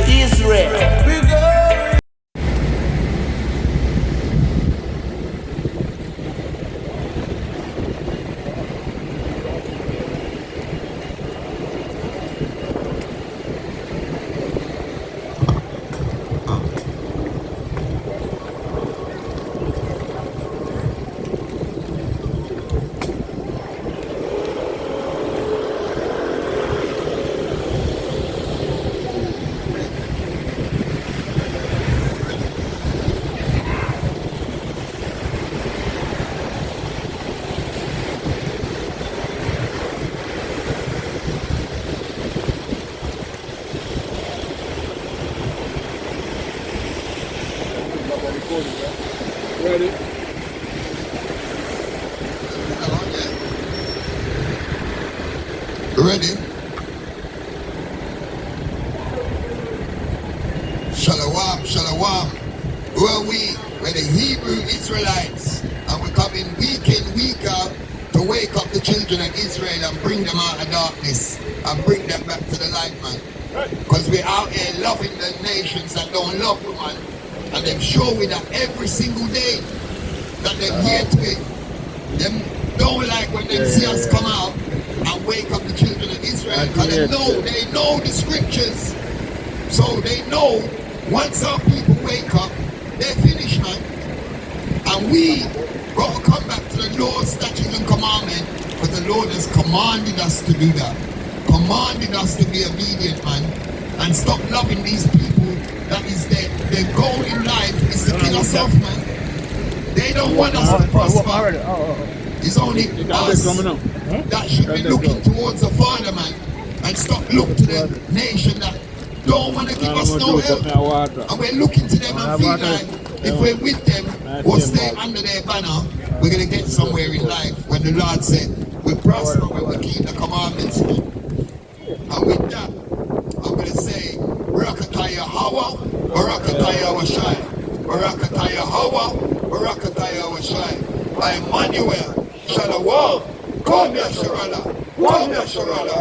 Israel. We go. Ready? Ready? Shalom, shalom. Who are we? We're the Hebrew Israelites. And we're coming week in, week out to wake up the children of Israel and bring them out of darkness and bring them back to the light, man. Because we're out here loving the nations that don't love the man. And they're showing that every single day that they're here to it. Them don't like when they see us come out and wake up the children of Israel, because they know the scriptures. So they know once our people wake up, they're finished, man. And we got to come back to the law, statutes and commandment, because the Lord has commanded us to do that. Commanded us to be obedient, man, and stop loving these people. That is their goal in life is to kill us off, man. They don't want us to prosper. It's only us that should be looking towards the Father, man, and stop looking to the nation that don't want to give us no help. And we're looking to them and feel like if we're with them or stay under their banner, we're going to get somewhere in life. When the Lord said, we prosper when we keep the commandments, man. And with that, I'm going to say, Barakataya Hawa, Barakataya Washai. Barakataya Hawa, Barakataya Washai. I am Emmanuel, Shalawah, Kom Yasharala, Kom Yasharala.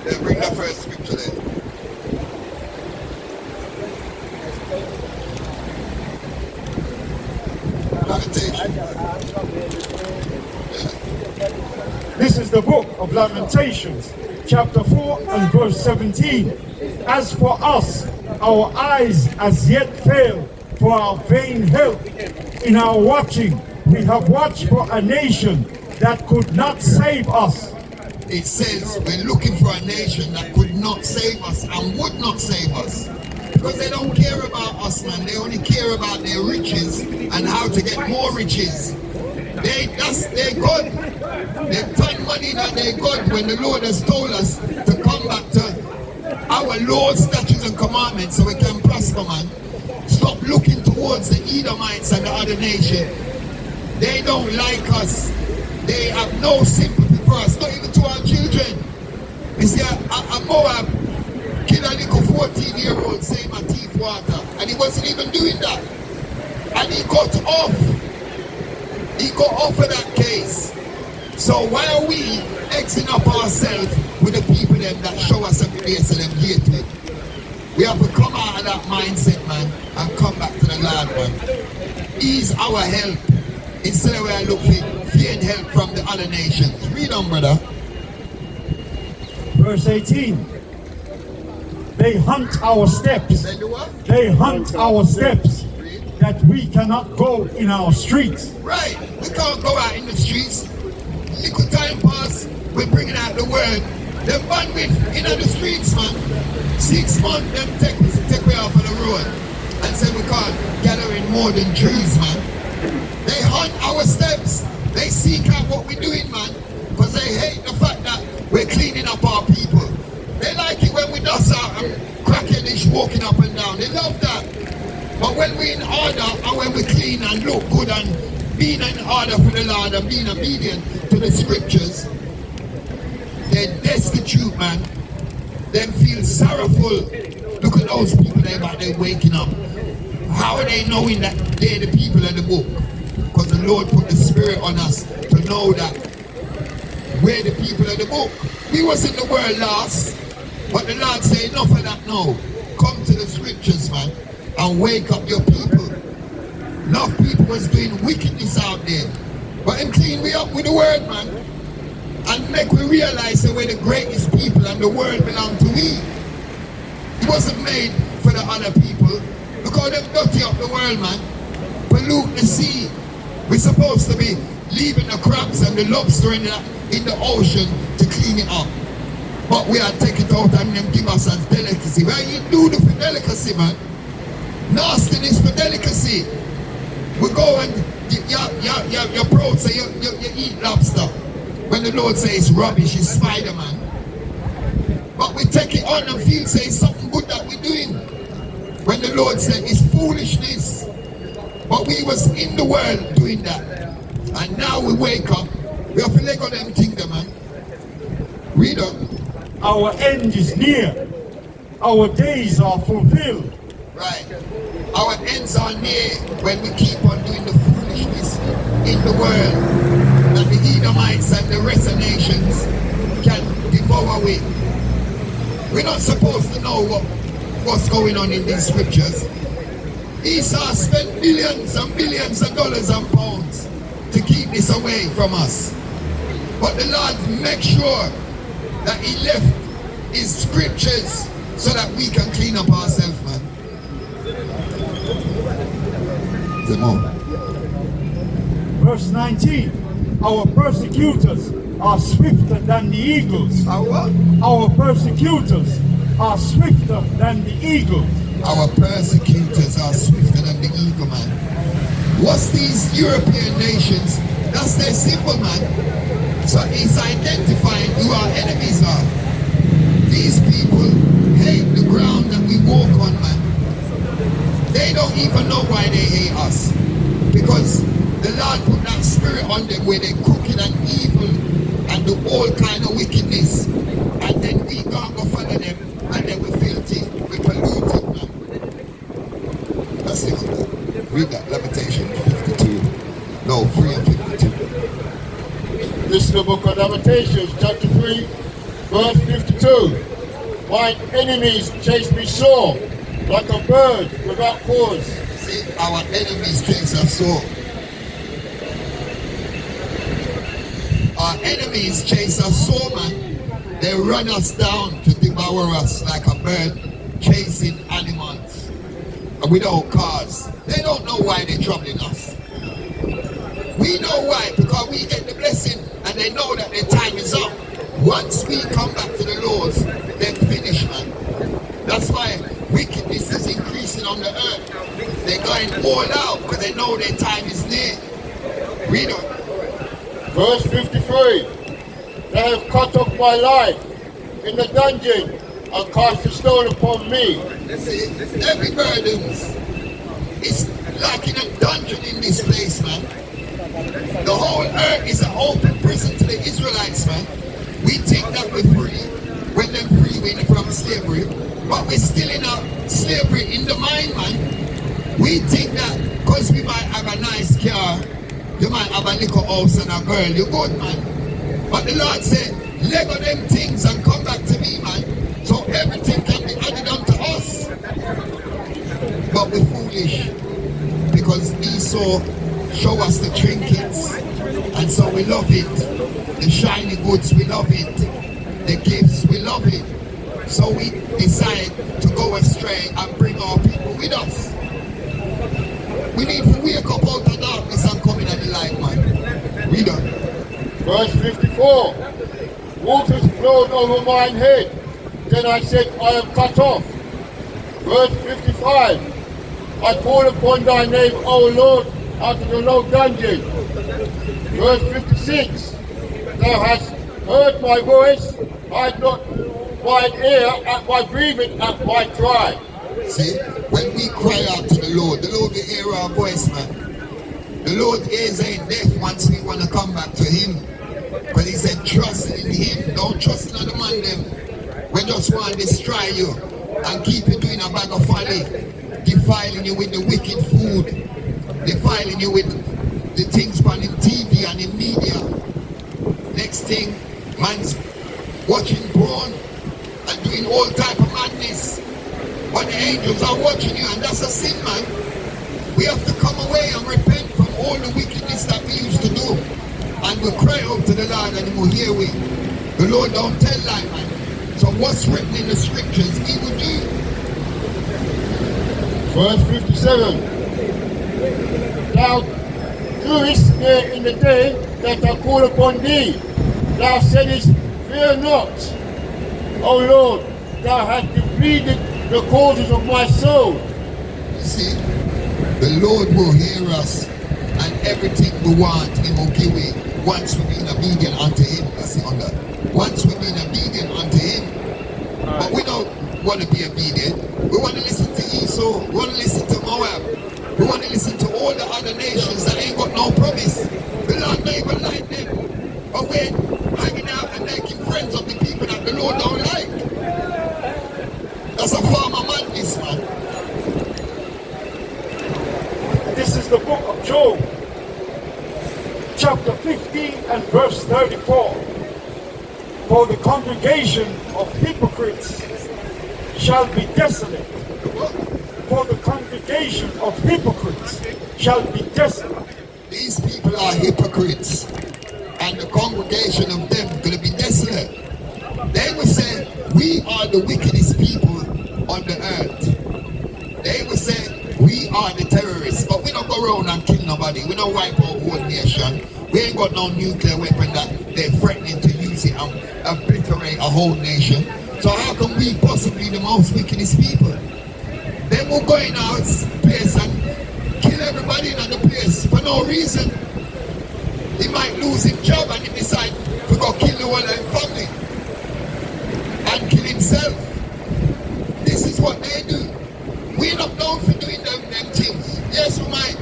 Then bring the first scripture there. Lamentation. This is the book of Lamentations, chapter 4 and verse 17. As for us, our eyes as yet fail for our vain help. In our watching, we have watched for a nation that could not save us. It says we're looking for a nation that could not save us and would not save us. Because they don't care about us, man. They only care about their riches and how to get more riches. That's their God. They've turned money that their God when the Lord has told us to come back to our Lord, statutes and commandments so we can prosper, man. Stop looking towards the Edomites and the other nation. They don't like us. They have no sympathy for us, not even to our children. You see, a Moab killed a little 14-year-old, saying my teeth water, and he wasn't even doing that. And he got off. He got off of that case. So why are we Xing up ourselves with the people them that show us every day so them hate it? We have to come out of that mindset, man, and come back to the Lord, man. He's our help. Instead of where I look for fear and help from the other nations. Read on, brother. Verse 18. They hunt our steps. They do what? They hunt our steps, that we cannot go in our streets. Right. We can't go out in the streets. Little time pass, we're bringing out the word. The bandwidth in the streets, man. 6 months, them take me off of the road and say we can't gather in more than trees, man. They hunt our steps. They seek out what we're doing, man, because they hate the fact that we're cleaning up our people. They like it when we dust out and cracking this, walking up and down. They love that. But when we're in order and when we're clean and look good and being in order for the Lord and being obedient to the scriptures, they're destitute, man. Them feel sorrowful. Look at those people there back there waking up. How are they knowing that they're the people of the book? Because the Lord put the Spirit on us to know that we're the people of the book. We was in the world last, but the Lord say enough of that now. Come to the scriptures, man, and wake up your people. Enough people was doing wickedness out there, but him clean we up with the word, man, and make we realize that we're the greatest people and the world belong to we. It wasn't made for the other people. Look how they dirty up the world, man. Pollute the sea. We're supposed to be leaving the crabs and the lobster in the ocean to clean it up. But we are taking it out and then give us as delicacy. Well, you do the for delicacy, man. Nastiness for delicacy. We go and you're proud, say you eat lobster. When the Lord says it's rubbish, it's Spider-Man. But we take it on and feel say it's something good that we're doing. When the Lord said it's foolishness. But we was in the world doing that. And now we wake up. We have to let go of them things, man. Read up. Our end is near. Our days are fulfilled. Right. Our ends are near when we keep on doing the foolishness in the world that the Edomites and the rest of nations can devour with. We're not supposed to know what's going on in these scriptures. Esau spent billions and billions of dollars and pounds to keep this away from us. But the Lord make sure that he left his scriptures so that we can clean up ourselves, man. Come on. Verse 19. Our persecutors are swifter than the eagles. Our what? Our persecutors are swifter than the eagles. Our persecutors are swifter than the eagle, man. What's these European nations? That's their symbol, man. So it's identifying who our enemies are. These people hate the ground that we walk on, man. They don't even know why they hate us. Because the Lord put that spirit on them where they're crooked and evil and do all kind of wickedness. And then we can't go follow them and then we're filthy, we're polluted, man. That's it. Read that, Lamentation 52. No, 3 and 52. This is the book of Lamentations, chapter 3, verse 52. My enemies chase me sore, like a bird without cause. See, our enemies chase us sore. Our enemies chase us sore, man. They run us down to devour us like a bird chasing animals. And without cause. They don't know why they're troubling us. We know why, because we get the blessing and they know that their time is up. Once we come back to the Lord, they're finished, man. That's why wickedness is increasing on the earth. They're going all out because they know their time is near. Read on. Verse 53. They have cut off my life in the dungeon and cast a stone upon me. See, every burden is like in a dungeon in this place, man. The whole earth is an open prison to the Israelites, man. We think that we're free when they're free from slavery, but we're still in a slavery in the mind, man. We think that because we might have a nice car, you might have a little house and a girl, you're good, man. But the Lord said, let go them things and come back to me, man. So everything can be added unto us. But we're foolish because Esau show us the trinkets, and so we love it. The shiny goods, we love it. The gifts, we love it. So we decide to go astray and bring our people with us. We need to wake up out of darkness and come in at the light, man. Read on. Verse 54. Waters flowed over mine head. Then I said, I am cut off. Verse 55. I call upon thy name, O Lord, out of the low dungeon. Verse 56. Thou hast heard my voice, hide not mine ear at my breathing, at my cry. See, when we cry out to the Lord will hear our voice, man. The Lord ears ain't deaf once we want to come back to Him. Because He said, trust in Him, don't trust in other man them. We just want to destroy you and keep you doing a bag of folly, defiling you with the wicked food, defiling you with the things on in TV and in media. Next thing, Man's watching porn and doing all type of madness. But the angels are watching you, and that's a sin, man. We have to come away and repent from all the wickedness that we used to do. And we'll cry out to the Lord and he will hear we. The Lord don't tell lie, man. So what's written in the scriptures, he will do. Verse 57. Thou doest there in the day that I call upon thee. Thou saidest, fear not. O Lord, thou hast depleted the causes of my soul. You see, the Lord will hear us, and everything we want, he will give it once we've been obedient unto him. You see, on that. Once we've been obedient unto him. But we don't want to be obedient. We want to listen to Esau. We want to listen to Moab. We want to listen to all the other nations that ain't got no promise. The Lord don't even like them. But we're hanging out and making friends of the people that the Lord don't like. That's a form of madness, man. This is the book of Job, chapter 15 and verse 34. For the congregation of hypocrites shall be desolate. For the congregation of hypocrites shall be desolate. These people are hypocrites, and the congregation of them going to be desolate. They will say, we are the wickedest people on the earth. They will say, we are the terrorists, but we don't go around and kill nobody. We don't wipe our whole nation. We ain't got no nuclear weapon that they're threatening to use it and obliterate a whole nation. So how can we possibly be the most wickedest people? They will go in our place and kill everybody in the place for no reason. He might lose his job and he decide to go kill the whole of his family and kill himself. This is what they do. We're not known for doing them things. Yes, we might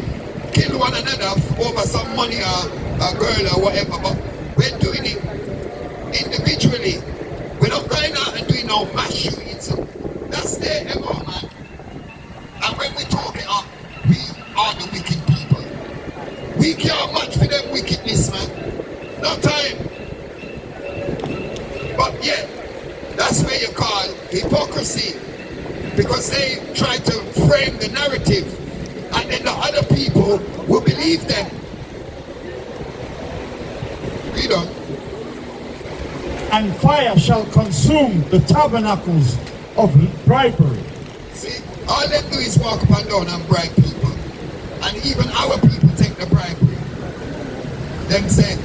kill one another over some money or a girl or whatever, but we're doing it individually. We're not going out and doing no mass shootings. That's their MO, man. And when we talk it up, we are the wicked people. We can't match for them wickedness, man. No time. But yet, that's where you call hypocrisy. Because they try to frame the narrative, and then the other people will believe them. Read on. And fire shall consume the tabernacles of bribery. See, all they do is walk up and down and bribe people. And even our people take the bribery. Them say,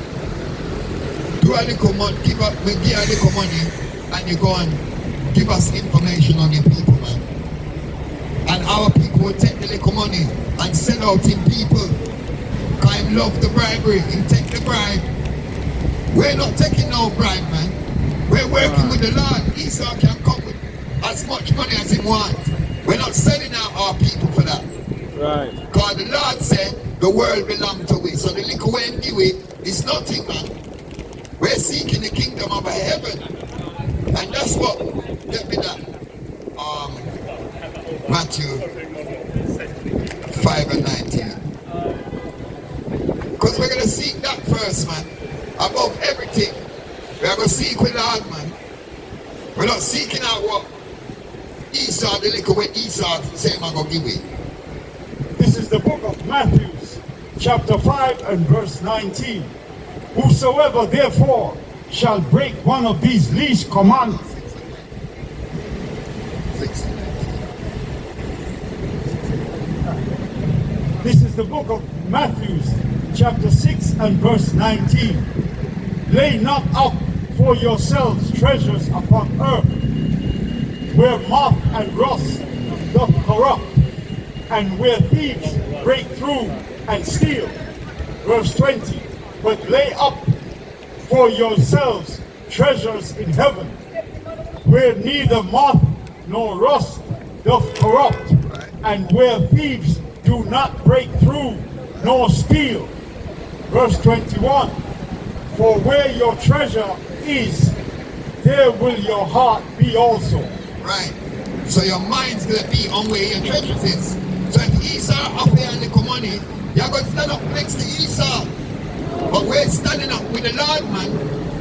do a little money, give a little money, and you go and give us information on your people, man. And our people will take the little money and sell out in people. Because him love the bribery, him take the bribe. We're not taking no bribe, man. We're working with the Lord. Esau can come with as much money as he wants. We're not selling out our people for that. Right. Because the Lord said the world belongs to we. So the little way we give it is nothing, man. We're seeking the kingdom of heaven. And that's what, let me that. Matthew 5 and 19. Because we're going to seek that first, man. Above everything. We're going to seek with Lord, man. We're not seeking out what Esau, the little way Esau say, I'm going to give it. This is the book of Matthew, chapter 5 and verse 19. Whosoever therefore shall break one of these least commandments. 16. This is the book of Matthew, chapter 6 and verse 19. Lay not up for yourselves treasures upon earth, where moth and rust doth corrupt, and where thieves break through and steal. Verse 20. But lay up for yourselves treasures in heaven, where neither moth nor rust doth corrupt, and where thieves do not break through nor steal. Verse 21. For where your treasure is, there will your heart be also. Right. So your mind's going to be on where your treasures is. So if Esau offer you a little money, you're going to stand up next to Esau. But we're standing up with the Lord, man.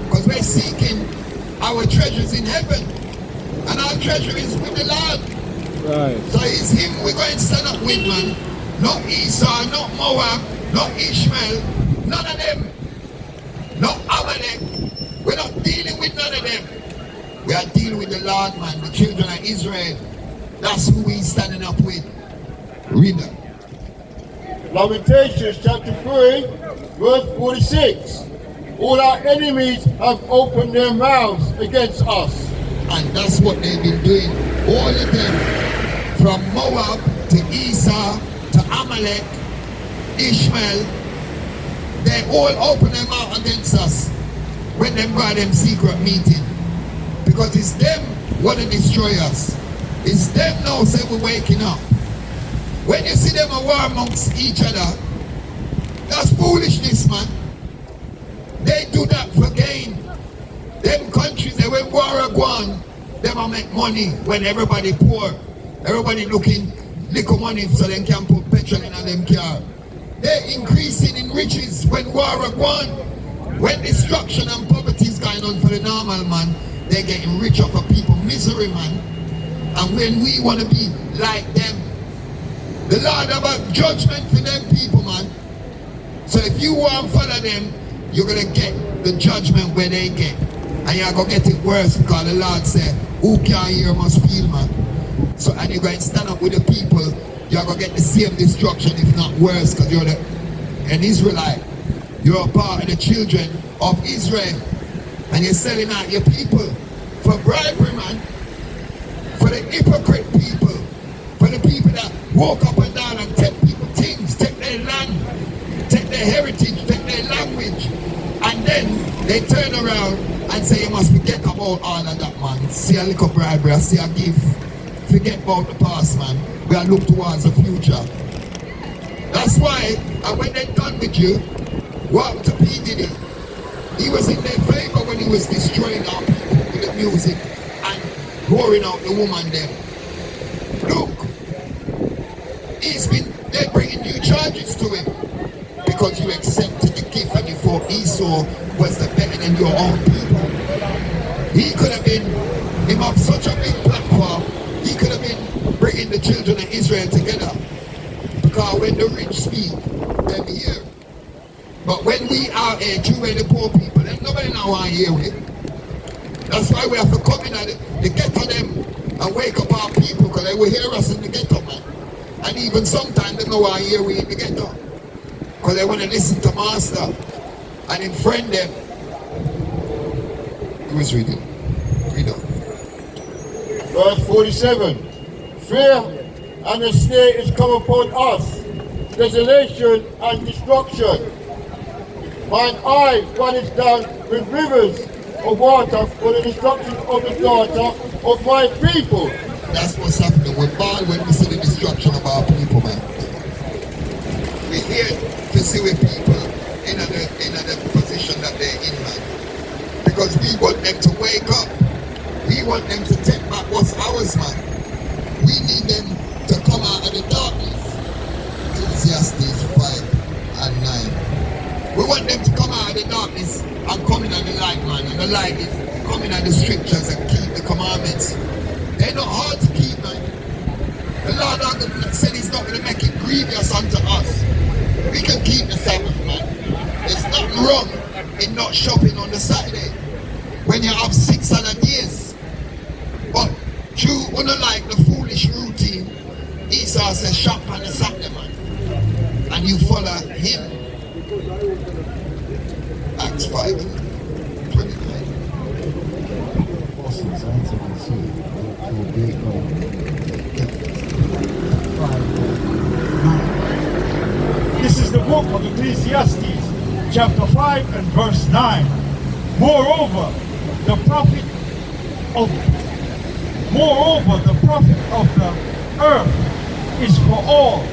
Because we're seeking our treasures in heaven. And our treasure is with the Lord. Right. So it's him we're going to stand up with, man. Not Esau, not Moab, not Ishmael, none of them. Not Amalek. We're not dealing with none of them. We are dealing with the Lord, man, the children of Israel. That's who we're standing up with. Read that. Lamentations chapter 3, verse 46. All our enemies have opened their mouths against us. And that's what they've been doing. All of them, from Moab to Esau to Amalek, Ishmael, they all open their mouth against us when they got them secret meeting. Because it's them want to destroy us. It's them now say we're waking up. When you see them a war amongst each other, that's foolishness, man. They do that for gain. Them countries, they when war are gone, they will make money when everybody poor. Everybody looking little money so they can put petrol in them car. They're increasing in riches when war are gone. When destruction and poverty is going on for the normal man, they're getting rich off of people misery, man. And when we want to be like them, the Lord about judgment for them people, man. So if you want to follow them, you're going to get the judgment where they get. And you're going to get it worse because the Lord said, who can hear must feel, man. So, and you're going to stand up with the people, you're going to get the same destruction, if not worse, because you're an Israelite. You're a part of the children of Israel. And you're selling out your people for bribery, man. For the hypocrite people. For the people that walk up and down and take people things, take their land, take their heritage, take their language. And then they turn around and say you must forget about all of that, man. See a little bribery, see a gift. Forget about the past, man. We are look towards the future. That's why, and when they're done with you, walk to P. Diddy. He was in their favor when he was destroying our people with the music and roaring out the woman there. Look, they're bringing new charges to him because you accepted the gift and you thought Esau was the better than your own people. He could have been, him up such a big platform, he could have been bringing the children of Israel together. Because when the rich speak, them hear. But when we are here, you and the poor people, then nobody now want to hear it. That's why we have to come in and the ghetto them and wake up our people because they will hear us in the ghetto, man. And even sometimes they know why hear we in the ghetto. Because they want to listen to Master and him friend them. Who is reading? Read on. Verse 47. Fear and the snare is come upon us, desolation and destruction. Mine eye runneth down with rivers of water for the destruction of the daughter of my people. That's what's happening. We're bad when we see the destruction of our people, man. We're here to see with people in the position that they're in, man. Because we want them to wake up. We want them to take back what's ours, man. We need them to come out of the darkness. Ecclesiastes 5 and 9. We want them to come out of the darkness and come in at the light, man. And the light is coming at the scriptures and keep the commandments. They're not hard to keep, man. The Lord said he's not going to make it grievous unto us. We can keep the Sabbath, man. There's nothing wrong in not shopping on the Saturday when you have 6 other days. But you wouldn't like the foolish routine. Esau says shop on the Saturday, man. And you follow him. Acts 5 and 29. This is the book of Ecclesiastes, chapter 5 and verse 9. Moreover, the profit of the earth is for all.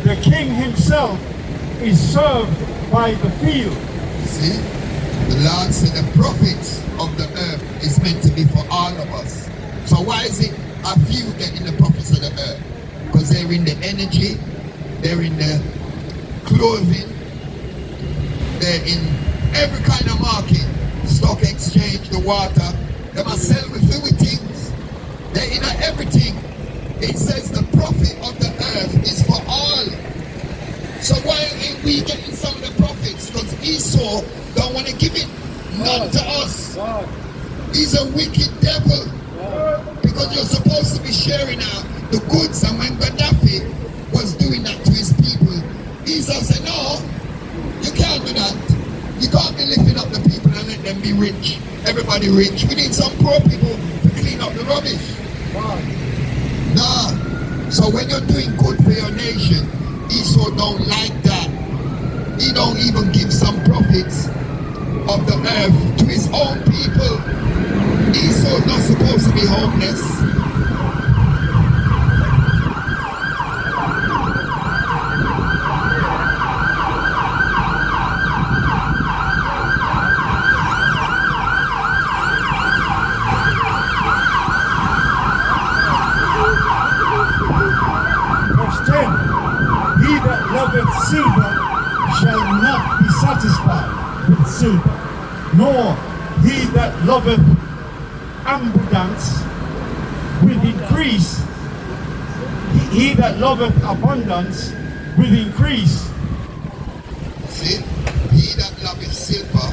The king himself is served by the field. See? The Lord said the profits of the earth is meant to be for all of us. So why is it a few getting the profits of the earth? Because they're in the energy, they're in the clothing, they're in every kind of market, stock water. They must sell with things. They in everything. It says the profit of the earth is for all. So why ain't we getting some of the profits? Because Esau don't want to give it. Not to us. He's a wicked devil. Because you're supposed to be sharing out the goods. And when Gaddafi was doing that to his people, Esau said, no, you can't do that. You can't be lifting up the people and let them be rich. Everybody rich. We need some poor people to clean up the rubbish. Nah. So when you're doing good for your nation, Esau don't like that. He don't even give some profits of the earth to his own people. Esau's not supposed to be homeless. Verse 10, he that loveth silver shall not be satisfied with silver, nor he that loveth abundance will increase. He that loveth abundance will increase. See, he that loveth silver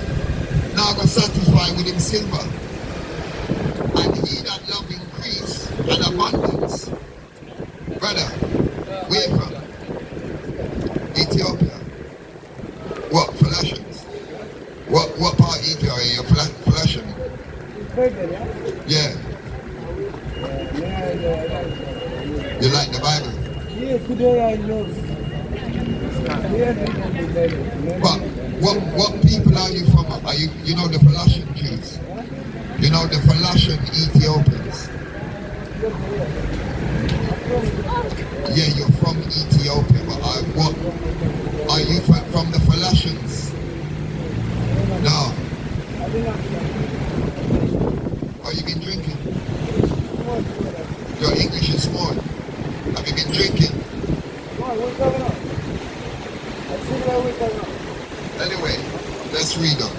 now got satisfied with him silver. And he that love increase and abundance. Brother, where from? Ethiopia. What Philistines? What part of Ethiopia? You're Philistine? Yeah. You like the Bible? But what people are you from? Are you know the Philistine Jews? You know the Philistine Ethiopians? Yeah, you're from Ethiopia, but what are you from the Philistines? No. Oh, you been drinking? Your English is small. Have you been drinking? Anyway, let's read on.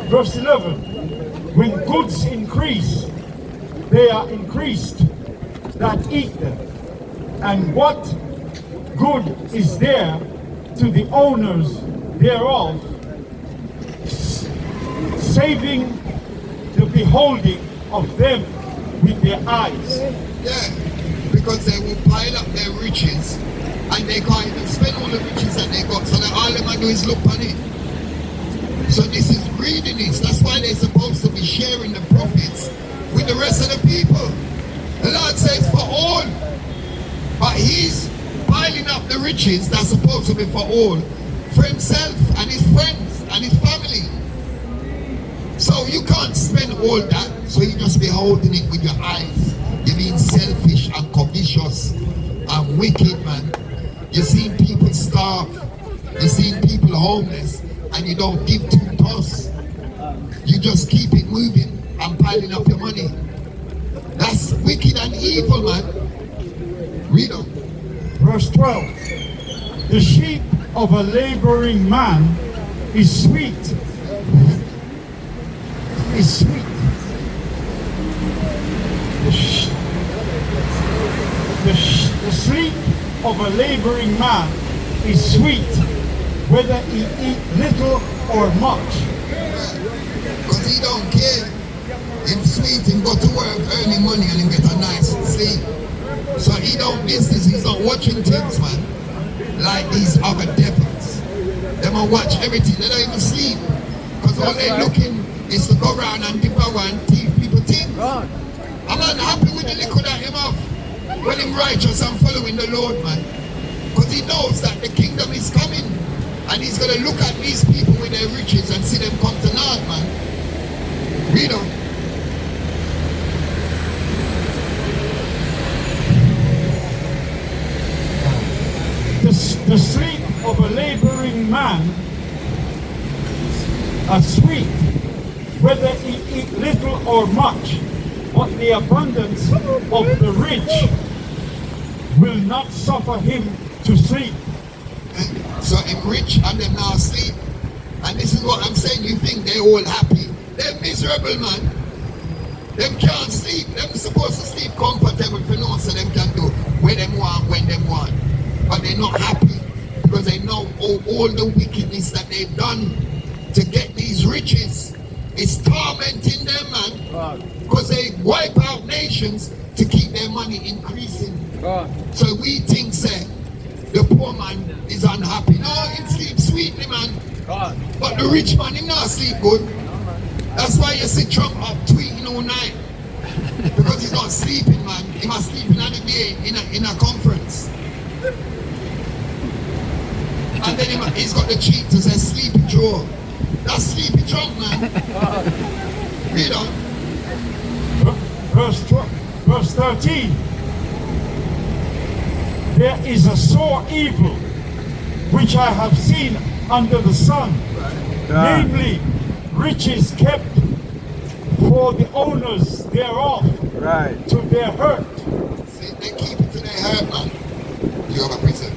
Verse 11, when goods increase, they are increased that eat them. And what good is there to the owners thereof, saving the beholding of them with their eyes? Yeah, because they will pile up their riches and they can't even spend all the riches that they got. So that all they might do is look on it. So this is greediness. That's why they're supposed to be sharing the profits with the rest of the people. The Lord says for all. But he's piling up the riches that's supposed to be for all, for himself and his friends and his family. So you can't spend all that, so you just be holding it with your eyes. You're being selfish and covetous and wicked, man. You're seeing people starve. You're seeing people homeless, and you don't give 2 toss. You just keep it moving and piling up your money. That's wicked and evil, man. Read on. Verse 12, the sheep of a laboring man is sweet. Is sweet. The sleep of a laboring man is sweet, whether he eat little or much. Because he don't care. Him sweet, him go to work earning money and him get a nice sleep. So he don't business, he's not watching things, man. Like these other devils. They might watch everything, they don't even sleep. Because all they're looking is to go around and devour and thief people things. I'm not happy with the liquor that him off. When him righteous and following the Lord, man. Because he knows that the kingdom is coming. And he's going to look at these people with their riches and see them come to naught, man. Read on. The sleep of a laboring man are sweet, whether he eat little or much, but the abundance of the rich will not suffer him to sleep. So him rich and them now sleep. And this is what I'm saying, you think they all happy. They're miserable, man. Them can't sleep. Them supposed to sleep comfortable for no, so them can do when them want, when them want. But they're not happy because they know all the wickedness that they've done to get these riches. It's tormenting them, man. Because they wipe out nations to keep their money increasing. So we think, say, the poor man is unhappy. No, he sleeps sweetly, man. But the rich man, he not sleep good. That's why you see Trump up tweeting all night. Because he's not sleeping, man. He must sleep in a day in a conference. And then he's got the cheek to say sleepy Joe. That's sleepy Trump, man. Read on. Verse 13. There is a sore evil which I have seen under the sun, namely riches kept for the owners thereof, to their hurt. See, they keep it to their hurt, man. You have a prison.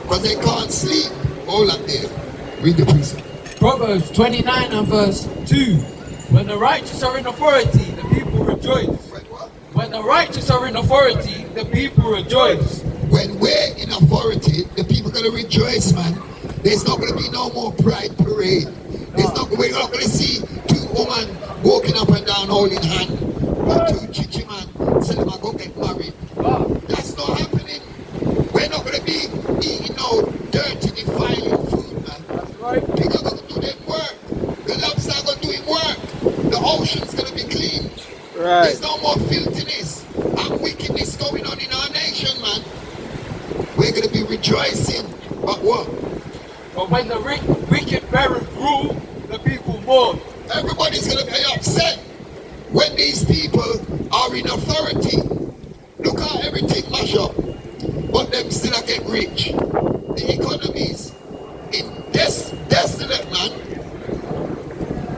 Because they can't sleep. All up there. Read the prison. Proverbs 29 and verse 2. When the righteous are in authority, the people rejoice. When the righteous are in authority, the people rejoice. When we're in authority, the people are going to rejoice, man. There's not going to be no more pride parade. We're not going to see two women walking up and down holding hand, or two chichi man saying they're going to get married. That's not happening. We're not going to be eating no dirty, defiling food, man. People are going to do their work. The lobster are going to do their work. The ocean's going to be clean. There's no more filthiness and wickedness going on in our nation, man. We're going to be rejoicing. But what? But when the wicked parents rule, the people mourn. Everybody's going to be upset when these people are in authority. Look how everything mash up, but them still get rich. The economies in desolate, man.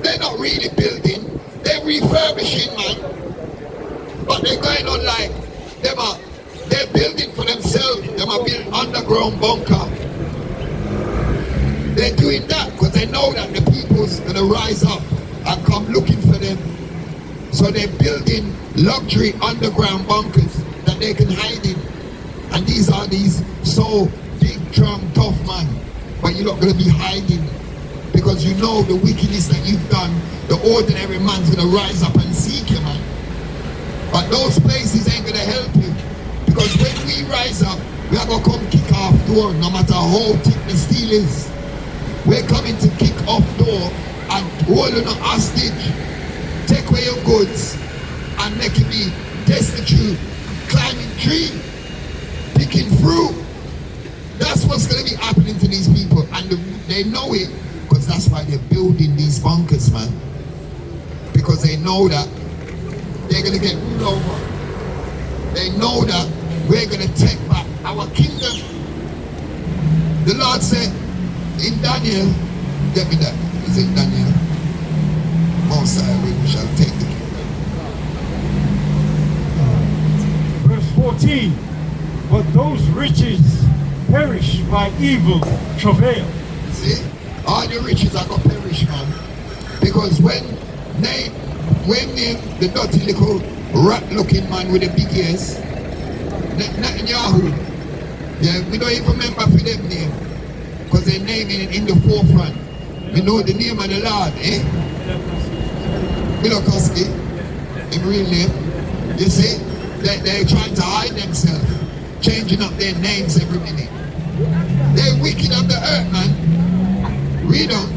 They're not really building, they're refurbishing, man. But they're going on like they're building for themselves. They are building underground bunker. They're doing that because they know that the people's going to rise up and come looking for them. So they're building luxury underground bunkers that they can hide in. And these are these so big, strong, tough man. But you're not going to be hiding because you know the wickedness that you've done. The ordinary man's going to rise up and seek you, man. But those places ain't going to help you. Because when we rise up, we are going to come kick off door no matter how thick the steel is. We're coming to kick off door and hold on a hostage, take away your goods and make you be destitute, climbing tree, picking fruit. That's what's going to be happening to these people, and they know it because that's why they're building these bunkers, man. Because they know that they're going to get ruled over. They know that we're going to take back our kingdom. The Lord said in Daniel, get me that. Is it Daniel? Most High, we shall take the kingdom. Verse 14. But those riches perish by evil travail. See? All the riches are going to perish, man. Because when the dirty little rat-looking man with the big ears, Netanyahu, yeah, we don't even remember for them name. Because their name in the forefront. We know the name of the Lord, eh? Milokoski, in real name. You see? They're trying to hide themselves, changing up their names every minute. They're wicked on the earth, man. Read on.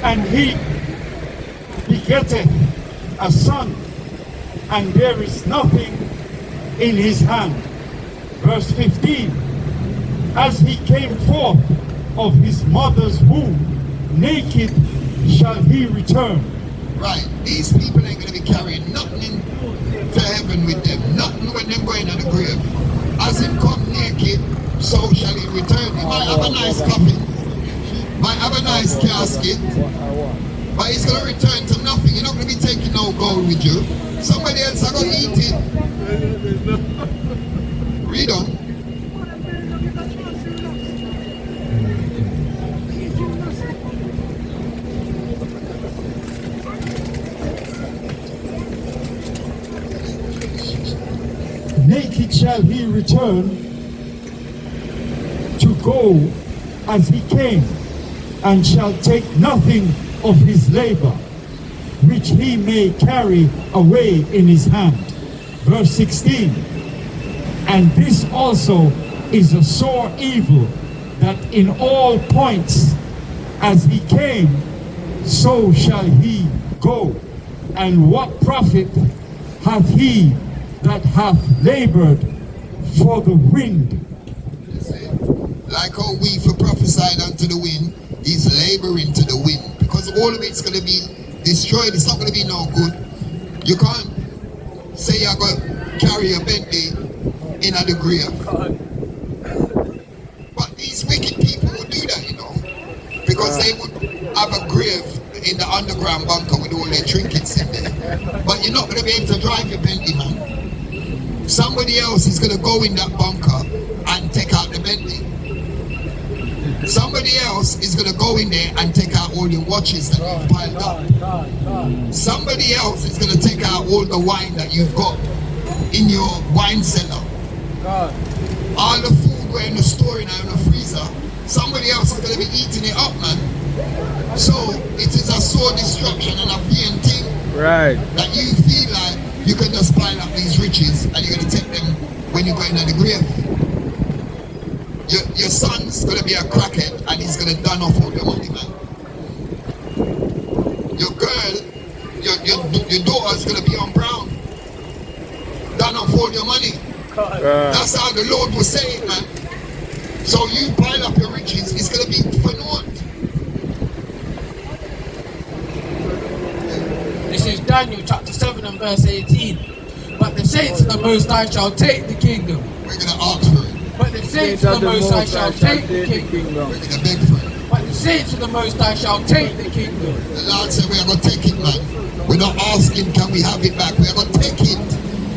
And he begetteth a son, and there is nothing in his hand. Verse 15. As he came forth of his mother's womb, naked shall he return, Right, these people ain't gonna be carrying nothing to heaven with them, nothing when them going to the grave. As him come naked, so shall he return. He might have a nice coffin, might have a nice casket, but he's gonna return to nothing. You're not gonna be taking no gold with you. Somebody else are gonna eat it. Read on. Naked shall he return to go as he came, and shall take nothing of his labor, which he may carry away in his hand. Verse 16. And this also is a sore evil, that in all points as he came, so shall he go. And what profit hath he that hath labored for the wind? Like how we for prophesied unto the wind, he's laboring to the wind, because all of it's going to be destroyed. It's not going to be no good. You can't say you're going to carry a Bentley in the grave. But these wicked people would do that, you know, because they would have a grave in the underground bunker with all their trinkets in there. But you're not going to be able to drive your Bentley, man. Somebody else is going to go in that bunker and take out the Bentley. Somebody else is going to go in there and take out all your watches that you've piled up. Somebody else is going to take out all the wine that you've got in your wine cellar. All the food we're in the store now in the freezer. Somebody else is going to be eating it up, man. So it is a sore destruction and a pain thing. Right. That you feel like you can just pile up these riches and you're going to take them when you go into the grave. Your son's going to be a crackhead and he's going to done off all your money, man. Your girl, your daughter's going to be on brown. Done off all your money. That's how the Lord will say it, man. So you pile up your riches, it's going to be for naught. This is Daniel chapter 7 and verse 18. But the saints of the Most High shall take the kingdom. We're going to ask for it. But the saints of the Most High shall take the kingdom. We're going to beg for it. But the saints of the Most High shall take the kingdom. The Lord said we are going to take it, man. We're not asking can we have it back. We are going to take it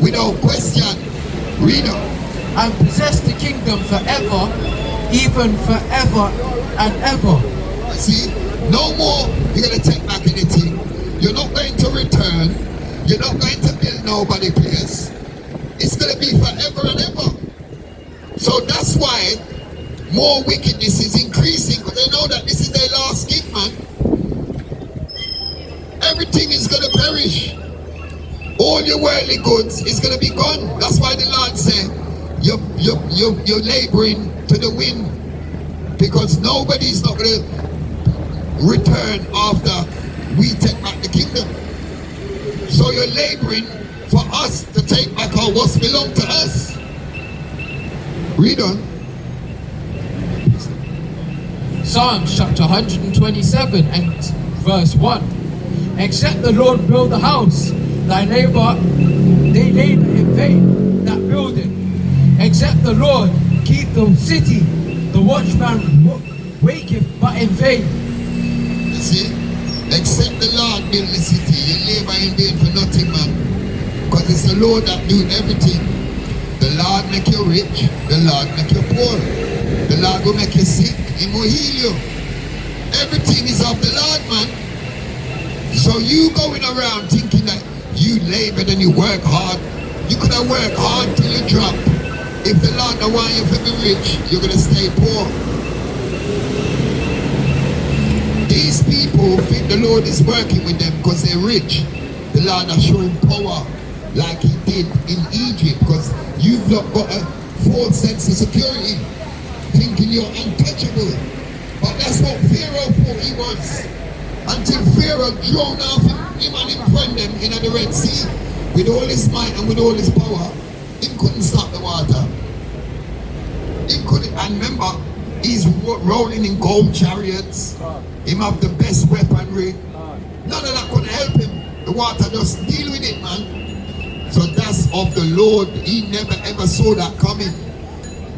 without question. Read on. And possess the kingdom forever, even forever and ever. You see, no more you're going to take back anything. You're not going to return. You're not going to build nobody place. It's going to be forever and ever. So that's why more wickedness is increasing, because they know that this is their last gig, man. Everything is going to perish. All your worldly goods is going to be gone. That's why the Lord said, you're laboring to the wind, because nobody's not going to return after we take back the kingdom. So you're laboring for us to take back our what's belong to us. Read on. Psalms chapter 127 and verse 1. Except the Lord build the house, thy labor, they labor in vain that build it. Except the Lord keep the city, the watchman waketh but in vain. You see, except the Lord build the city, you labor in vain for nothing, man. Because it's the Lord that do everything. The Lord make you rich, the Lord make you poor. The Lord will make you sick, He will heal you. Everything is of the Lord, man. So you going around thinking that you labored and you work hard. You could have worked hard till you drop. If the Lord don't want you to be rich, you're going to stay poor. These people think the Lord is working with them because they're rich. The Lord is showing power like He did in Egypt, because you've not got a false sense of security, thinking you're untouchable. But that's what Pharaoh thought he was. Until Pharaoh drowned off him and him friend them in the Red Sea. With all his might and with all his power, he couldn't stop the water. He couldn't. And remember, he's rolling in gold chariots. He have the best weaponry. None of that couldn't help him. The water just deal with it, man. So that's of the Lord. He never ever saw that coming.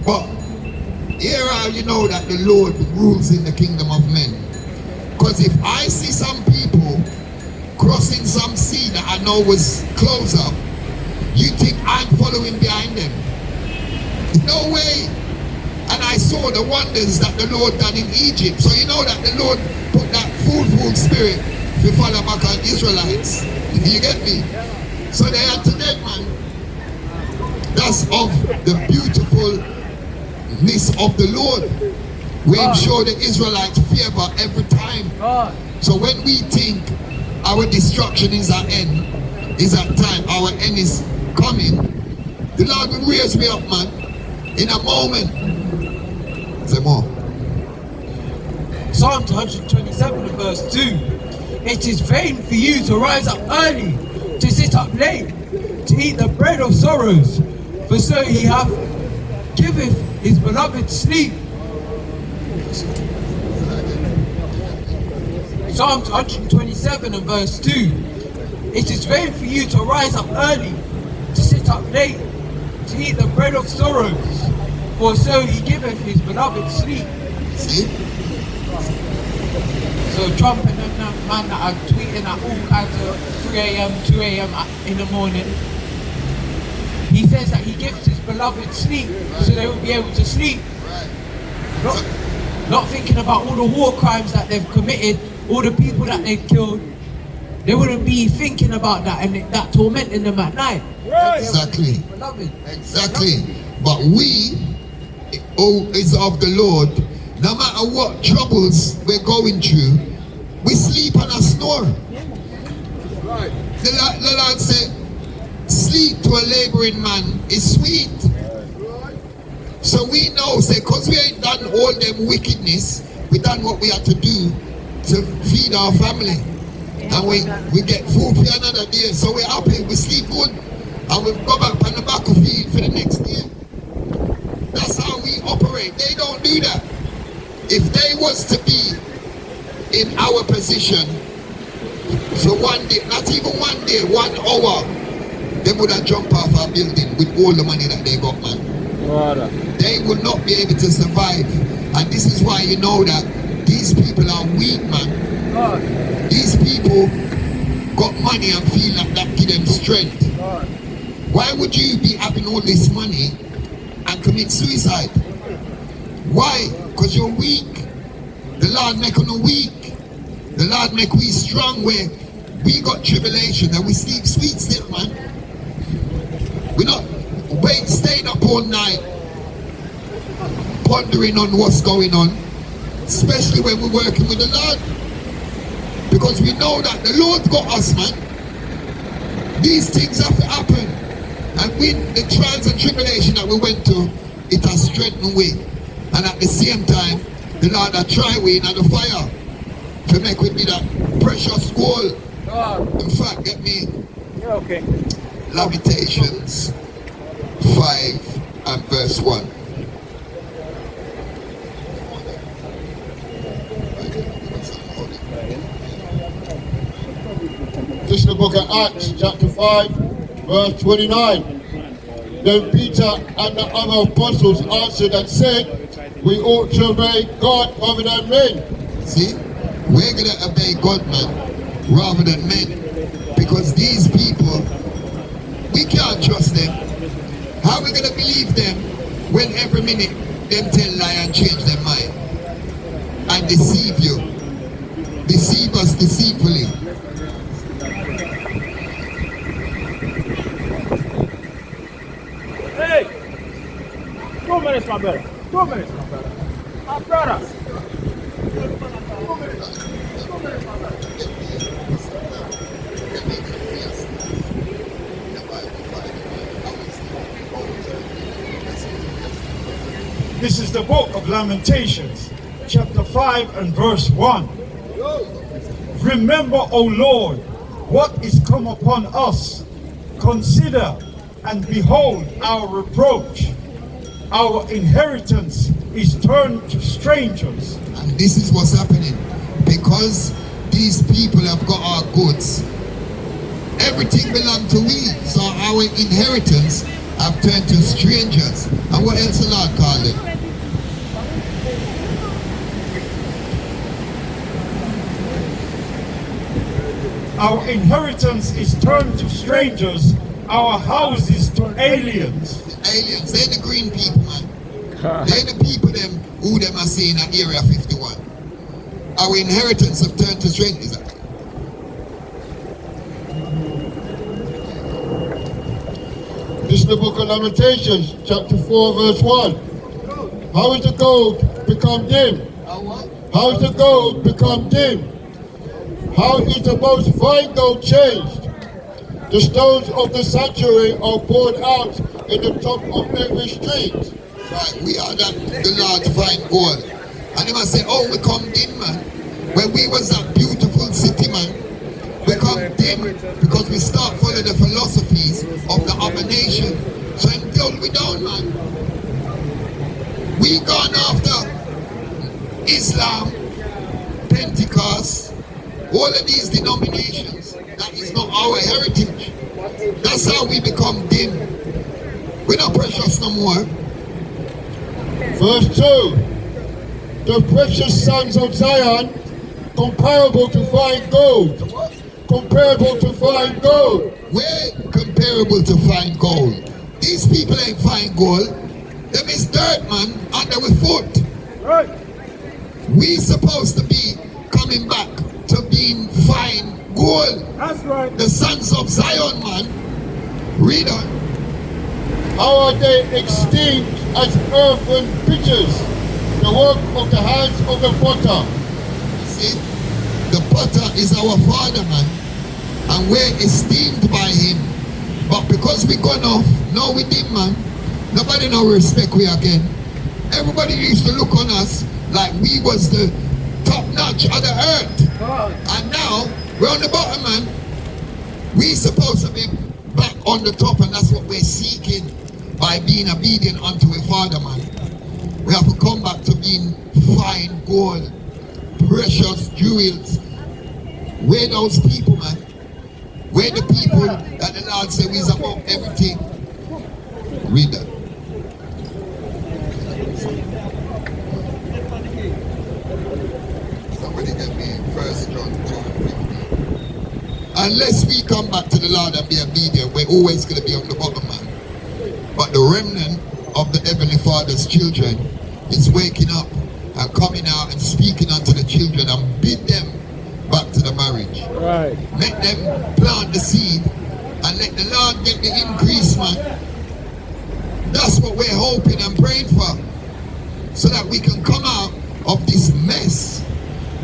But here are you know that the Lord rules in the kingdom of men. Because if I see some people crossing some sea that I know was close up, you think I'm following behind them? No way. And I saw the wonders that the Lord done in Egypt. So you know that the Lord put that fool spirit to follow back on Israelites. You get me? So they are today, man. That's of the beautifulness of the Lord. We show the Israelites favor every time. So when we think our destruction is at end, is at time, our end is coming, the Lord will raise me up, man, in a moment. Say more. Psalms 127 and verse 2. It is vain for you to rise up early, to sit up late, to eat the bread of sorrows, for so he hath giveth his beloved sleep. Psalms 127 and verse 2. It is vain for you to rise up early, to sit up late, to eat the bread of sorrows, for so he giveth his beloved sleep. See? So Trump and them man that are tweeting at all kinds of 3 a.m., 2 a.m. in the morning, he says that he gives his beloved sleep, so they will be able to sleep. Not thinking about all the war crimes that they've committed, all the people that they've killed. They wouldn't be thinking about that and that tormenting them at night. Exactly. Exactly. But we, is of the Lord, no matter what troubles we're going through, we sleep and I snore. The Lord said, sleep to a laboring man is sweet. So we know, say, because we ain't done all them wickedness, we done what we had to do to feed our family. And we get food for another day. So we're happy, we sleep good, and we go back on the battlefield for the next day. That's how we operate. They don't do that. If they was to be in our position for one day, not even one day, 1 hour, they would have jumped off our building with all the money that they got, man. They will not be able to survive. And this is why you know that these people are weak, man. These people got money and feel like that give them strength. Why would you be having all this money and commit suicide? Why? Because you're weak. The Lord make you weak. The Lord make we strong where we got tribulation and we sleep sweet still, man. We're not staying up all night pondering on what's going on, especially when we're working with the Lord. Because we know that the Lord got us, man. These things have to happen. And with the trials and tribulation that we went to, it has strengthened we. And at the same time, the Lord has tried we in the fire to make we be that precious gold. In fact, get me Lamentations 5 and verse 1. This is the book of Acts, chapter 5, verse 29. Then Peter and the other apostles answered and said, we ought to obey God rather than men. See, we're going to obey God, man, rather than men. Because these people, we can't trust them. How are we going to believe them when every minute them tell lie and change their mind and deceive you? Deceive us deceitfully. Hey! 2 minutes, my brother. 2 minutes, my brother. My brother. 2 minutes. 2 minutes, my brother. This is the book of Lamentations, chapter 5 and verse 1. Remember, O Lord, what is come upon us. Consider and behold our reproach. Our inheritance is turned to strangers. And this is what's happening. Because these people have got our goods, Everything belonged to we. So our inheritance have turned to strangers. And what else the Lord called them? Our inheritance is turned to strangers, our houses to aliens. Aliens, they're the green people, man. They're the people them who them are saying at Area 51. Our inheritance have turned to strangers. This is the book of Lamentations, chapter 4, verse 1. How is the gold become dim? How is the gold become dim? How is the most fine gold changed? The stones of the sanctuary are poured out in the top of every street. Right, we are the Lord's fine gold. And they must say, oh, we come dim, man. When we was that beautiful city, man, we come dim because we start following the philosophies of the other nation. So until we down, man, we gone after Islam, Pentecost, all of these denominations. That is not our heritage. That's how we become dim. We're not precious no more. Verse 2. The precious sons of Zion, comparable to fine gold. Comparable to fine gold. We're comparable to fine gold. These people ain't fine gold. Them is dirt, man, under we foot. Right. We supposed to be coming back to being fine gold. That's right. The sons of Zion, man. Read on. How are they esteemed as earthen pitchers, the work of the hands of the potter? See, the potter is our father, man, and we're esteemed by him. But because we gone off, now we did, man. Nobody no respect we again. Everybody used to look on us like we was the top notch of the earth. And now we're on the bottom, man. We supposed to be back on the top, and that's what we're seeking by being obedient unto a father, man. We have to come back to being fine gold, precious jewels. We're those people, man. We're the people that the Lord said is above everything. Read that. Somebody get me 1 John 2:15. Unless we come back to the Lord and be obedient, we're always going to be on the bottom, man. But the remnant of the Heavenly Father's children is waking up and coming out and speaking unto the children and bid them back to the marriage. Right. Let them plant the seed and let the Lord get the increase, man. That's what we're hoping and praying for, so that we can come out of this mess,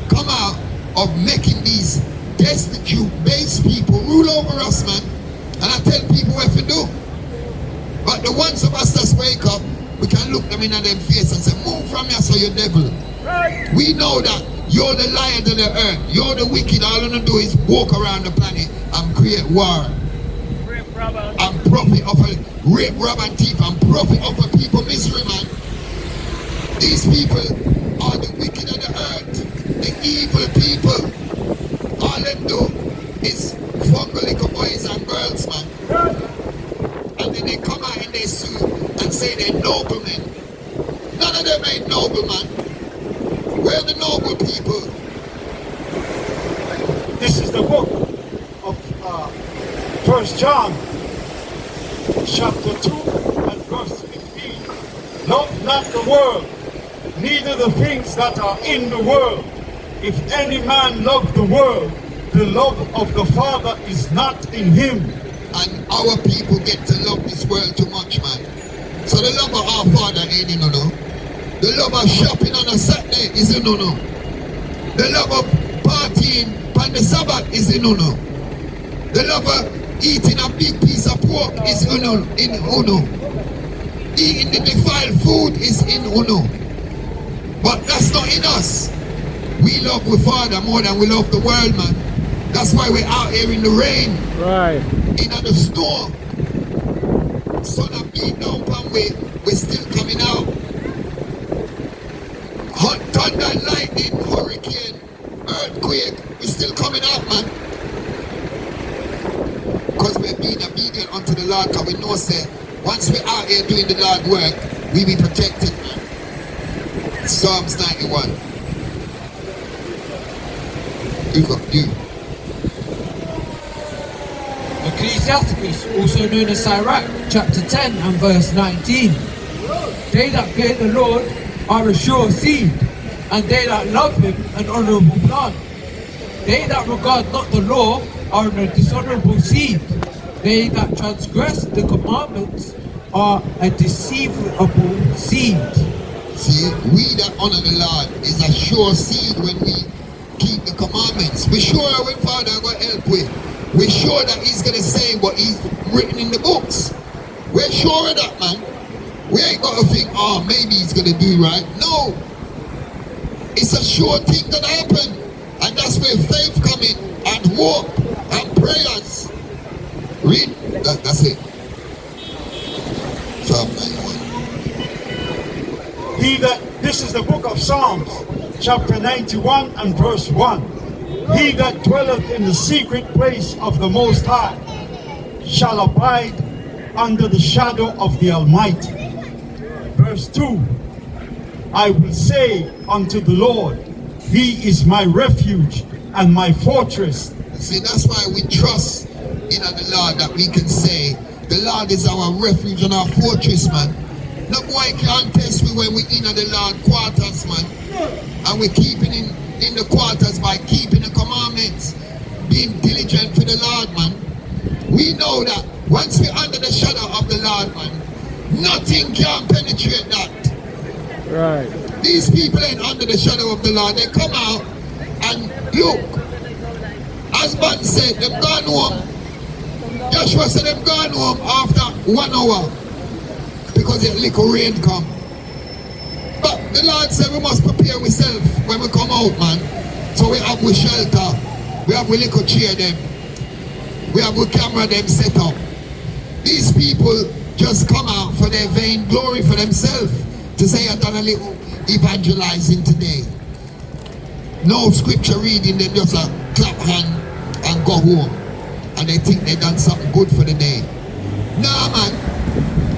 come out of making these destitute base people rule over us, man. And I tell people what to do. But the ones of us that wake up, we can look them in their face and say, move from here, so you devil. Right. We know that you're the lion of the earth. You're the wicked. All you want to do is walk around the planet and create war. And profit off of rape, rob and thief, and profit off of people misery, man. These people are the wicked of the earth. The evil people. All they do is fuck little boys and girls, man. And then they come out and they sue and say they're noblemen. None of them ain't noblemen. We're the noble people. This is the book of 1 John, chapter 2 and verse 15. Love not the world, neither the things that are in the world. If any man love the world, the love of the Father is not in him. And our people get to love this world too much, man. So the love of our Father ain't in no. The love of shopping on a Saturday is in no. The love of partying on the Sabbath is in no. The love of eating a big piece of pork is in no. Eating the defiled food is in no. But that's not in us. We love the Father more than we love the world, man. That's why we're out here in the rain. Right. In the storm. Sun and beat down pan we're still coming out. Hot thunder, lightning, hurricane, earthquake, we're still coming out, man. Because we're being obedient unto the Lord, because we know, say, once we're out here doing the Lord work, we be protected. Psalms 91. You. Ecclesiasticus, also known as Sirach, chapter 10 and verse 19. They that fear the Lord are a sure seed, and they that love him an honourable plant. They that regard not the law are a dishonourable seed. They that transgress the commandments are a deceivable seed. See, we that honour the Lord is a sure seed when we keep the commandments. We're sure when Father going to help with. We're sure that he's going to say what he's written in the books. We're sure of that, man. We ain't got to think, oh, maybe he's going to do right. No. It's a sure thing that happen. And that's where faith come in, and hope, and prayers. Read. That's it. Psalm 91. This is the book of Psalms, chapter 91 and verse 1. He that dwelleth in the secret place of the Most High shall abide under the shadow of the Almighty. Verse 2. I will say unto the Lord, He is my refuge and my fortress. See, that's why we trust in the Lord, that we can say, the Lord is our refuge and our fortress, man. No boy can't test me when we in the Lord quarters, man. And we're keeping in the quarters by keeping the commandments, being diligent for the Lord, man. We know that once we're under the shadow of the Lord, man, nothing can penetrate that. Right. These people ain't under the shadow of the Lord. They come out and look. As Ben said, they've gone home. Joshua said they've gone home after 1 hour because a little rain come. But the Lord said we must prepare ourselves when we come out, man. So we have with shelter. We have with little chair them. We have with camera them set up. These people just come out for their vain glory for themselves. To say I've done a little evangelizing today. No scripture reading, they just clap hand and go home. And they think they done something good for the day. Nah, man,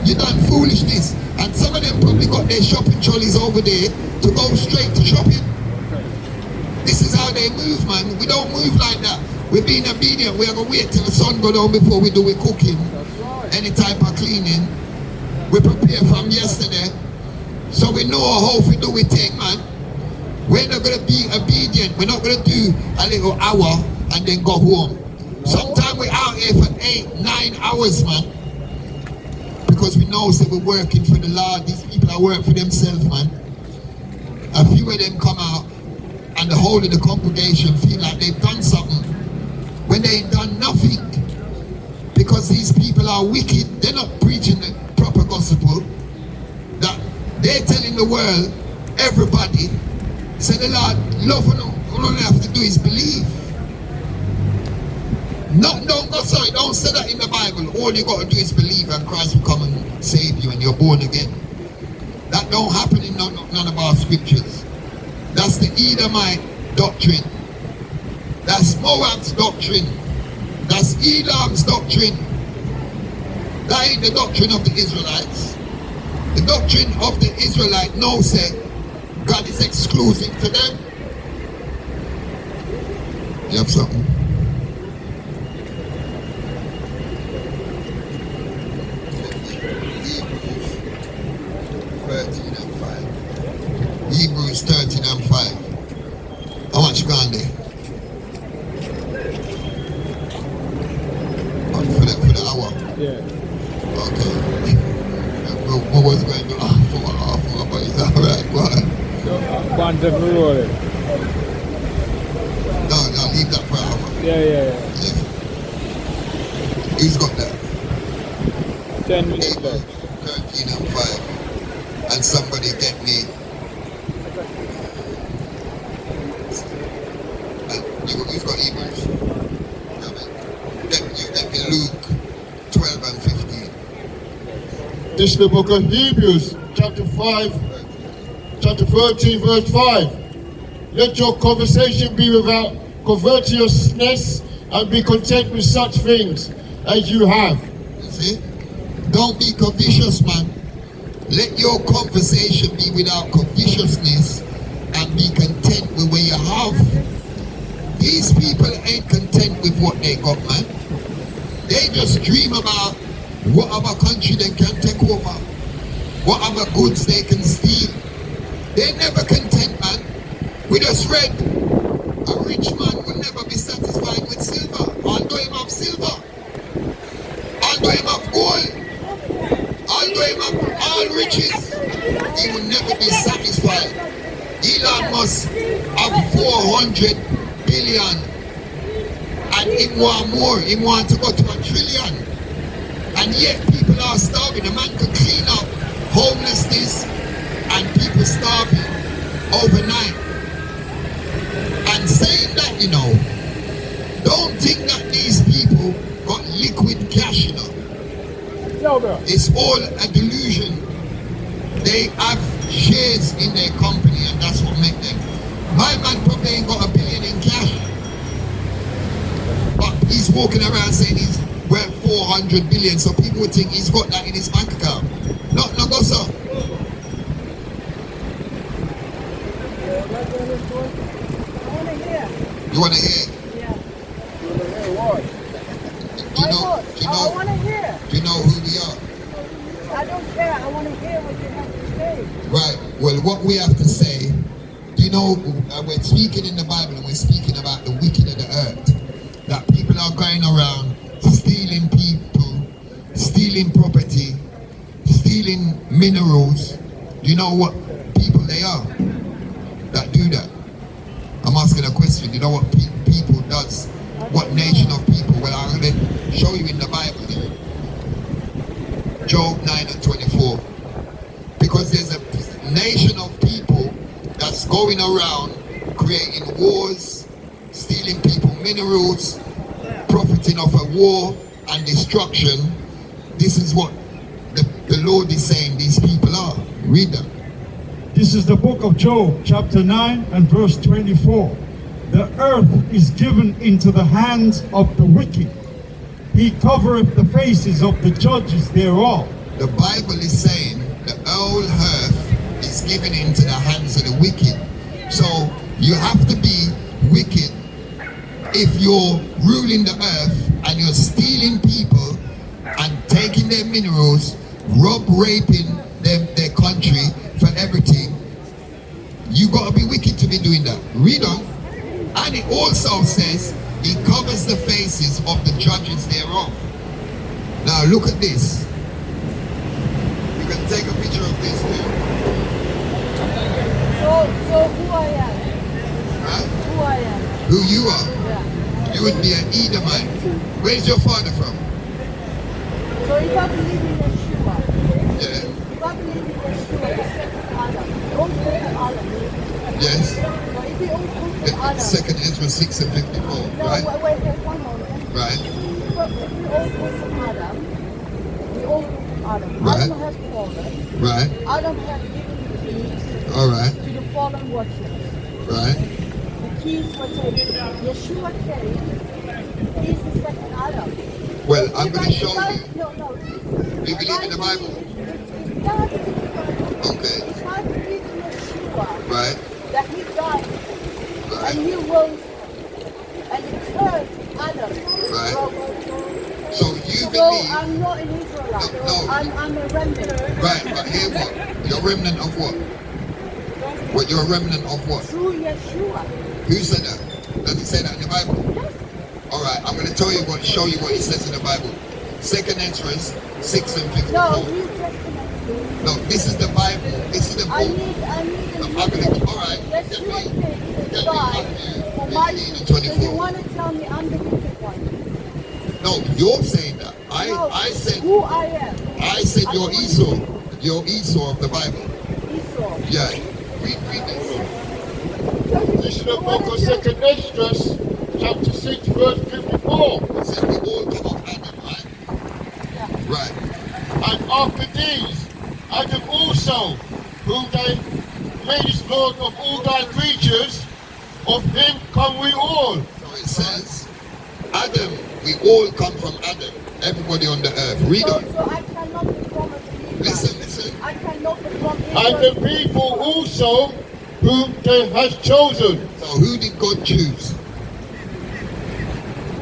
you done foolishness. And some of them probably got their shopping trolleys over there to go straight to shopping. This is how they move, man. We don't move like that. We're being obedient. We're going to wait till the sun go down before we do it cooking. Any type of cleaning. We prepare from yesterday. So we know how we do it thing, man. We're not going to be obedient. We're not going to do a little hour and then go home. Sometimes we're out here for 8, 9 hours, man. Because we know that we're working for the Lord. These people are working for themselves, man. A few of them come out and the whole of the congregation feel like they've done something when they ain't done nothing. Because these people are wicked. They're not preaching the proper gospel. That they're telling the world, everybody, say the Lord, love all you have to do is believe. Don't say that in the Bible. All you got to do is believe and Christ will come and save you and you're born again. That don't happen in none of our scriptures. That's the Edomite doctrine. That's Moab's doctrine. That's Elam's doctrine. That ain't the doctrine of the Israelites. The doctrine of the Israelite knows that God is exclusive to them. You have something? Hebrews 13 and 5. How much you got there? For the hour? Yeah. Okay. What was going to do? Half hour, but it's alright. Go ahead. Quantum rolling. No, leave that for an hour. Yeah. Who's got that? 10 minutes Hebrews left. 13 and 5. And somebody get me. Who's got Hebrews? Get me Luke 12 and 15. This is the book of Hebrews, chapter 13, verse 5. Let your conversation be without covetousness and be content with such things as you have. You see? Don't be covetous, man. Let your conversation be without covetousness and be content with what you have. These people ain't content with what they got, man. They just dream about what other country they can take over, what other goods they can steal. They're never content, man. We just read, a rich man will never be satisfied with silver. Although him have silver, although him have gold, although him have all riches, he will never be satisfied. Elon Musk have 400 billion and he want more. He want to go to 1 trillion. And yet people are starving. A man could clean up homelessness and people starving overnight. And saying that, you know, don't think that these people got liquid cash, you know. It's all a delusion. They have shares in their company and that's what make them. My man probably ain't got $1 billion in cash. But he's walking around saying he's worth 400 billion, so people would think he's got that in his bank account. No, go sir. You want to hear? Yeah. Do you know who we are? I don't care. I want to hear what you have to say. Right. Well, what we have to say, do you know, we're speaking in the Bible and we're speaking about the wicked of the earth. That people are going around stealing people, stealing property, stealing minerals. Do you know what people they are that do that? I'm asking a question. You know what people does? What nation of people? Well, I'm going to show you in the Bible here. Job 9:24. Because there's a nation of people that's going around creating wars, stealing people minerals, profiting off a war and destruction. This is what the Lord is saying these people are. Read them. This is the book of Job, chapter 9 and verse 24. The earth is given into the hands of the wicked. He covereth the faces of the judges thereof. The Bible is saying the whole earth is given into the hands of the wicked. So you have to be wicked if you're ruling the earth and you're stealing people and taking their minerals, raping their country for everything. You got to be wicked to be doing that. Read on. And it also says he covers the faces of the judges thereof. Now look at this. You can take a picture of this too. So who I am? Huh? Who I am? Who you are? Yeah. You would be an Edomite. Where's your father from? So if I believe in Yeshua, Yeah. if I believe in Yeshua, the second Adam, don't go to Adam. Yes. So if you don't go to Adam, Second Ezra 6 and 54. no, Right? wait, one moment. Right. If we all go to Adam, we all go to Adam. Right. Adam has fallen. Right. Adam has given the keys All right. to the fallen watchers. Right. The keys were taken. Yeshua came. He's the second Adam. Well, I'm going to show you. No. You believe in the Bible? Okay. If I believe in Yeshua, Right. that he died Right. and he rose and he turned Adam. Right. So you So believe. I'm not an Israelite. No. I'm a remnant. Right, but hear what? You're a remnant of what? What, you're a remnant of what? Through Yeshua. Who said that? Does it say that in the Bible? Yes. Alright, I'm going to show you what it says in the Bible. Second Ezra 6 and 54. No, New Testament. No, this is the Bible. This is the I book. need I'm a going to, alright, get Yeshua me. came to Get me die for my Matthew sins. 15 and So you 24. want to tell me I'm the wicked one? No, you're saying that. No, I said who I am. you're Esau. You're Esau of the Bible. Esau. Yeah. Read this. This is the book of Second Ezra, chapter 6, verse 54. It said we all come of Adam, right? Yeah. Right. And after these, Adam also, whom they made is Lord of all thy creatures, of him come we all. So it says, Adam, we all come from Adam. everybody on the earth. Read So, on. so I cannot become a believer. Listen. I cannot become And the people also whom they has chosen. So who did God choose?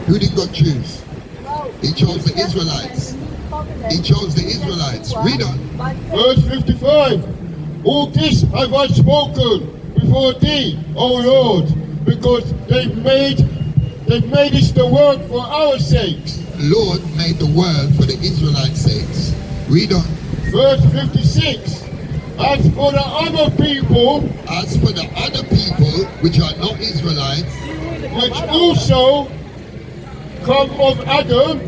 Who did God choose? No, He chose the New Israelites. Testament, the New Covenant, He chose the through Israelites. Yeshua, Read on. by faith. Verse 55. All this have I spoken before thee, O Lord, because they've made it the word for our sakes. Lord made the word for the Israelites' sakes. Read on. Verse 56. As for the other people, As for the other people which are not Israelites, which also come of Adam,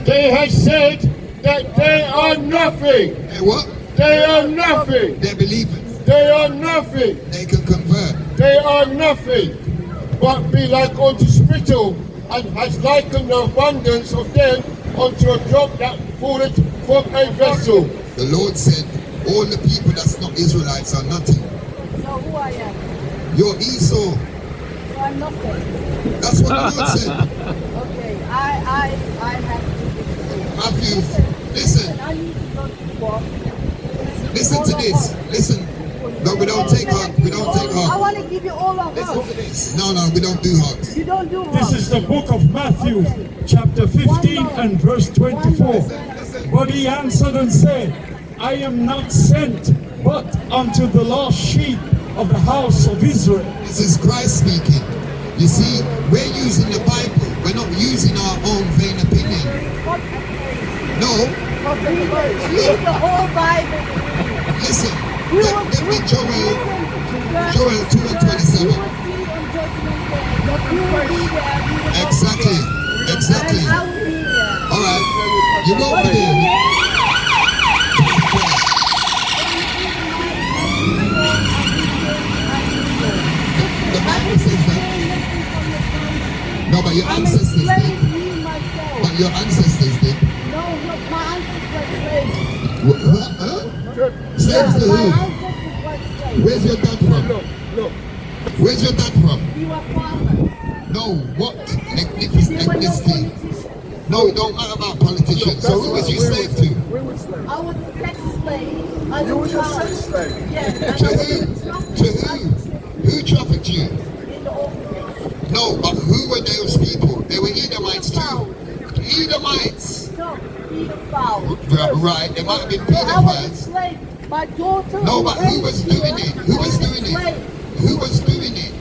they have said that they are nothing. they what? They are nothing. They're believers. They are nothing. They can convert. They are nothing, but be like unto spittle, and has likened the abundance of them unto a drop that falleth from a vessel. The Lord said, all the people that's not Israelites are nothing. So who I am? You're Esau. So I'm nothing. That's what the Lord said. Okay, I have to disagree. Matthew, Listen, listen. I need to go to work. Listen to this. Listen. No, we don't take hugs. We don't take I hugs. want to give you all of Listen to us. this. No, we don't do hugs. You don't do This hugs. is the book of Matthew, chapter 15 and verse 24. But he answered and said, I am not sent but unto the lost sheep of the house of Israel. This is Christ speaking. You see, we're using the Bible. We're not using our own vain opinion. No, Read the whole Bible. listen. You Let me Joel 2 and 27. Exactly. And I will be there. All right. You won't be there. The Bible says that. No, but your I'm a ancestors did. slave, me, myself. But your ancestors did. No, look, my ancestors were slaves. Huh? Slaves to My who? ancestors were slaves. Where's your dad from? Where's your dad from? We were farmers. No, what They were no ethnicity? politicians. No, it don't matter about politicians. So who was you slave to? I was a sex slave. As you were a sex slave? Yes. To who? To who? Who trafficked you? In the old days. No, but who were those people? They were Edomites too. Edomites. No, pedophile. Right, they might have been So I was a pedophiles. slave. My daughter. No, but who was doing it? Who was was a doing it? slave. Who was doing it?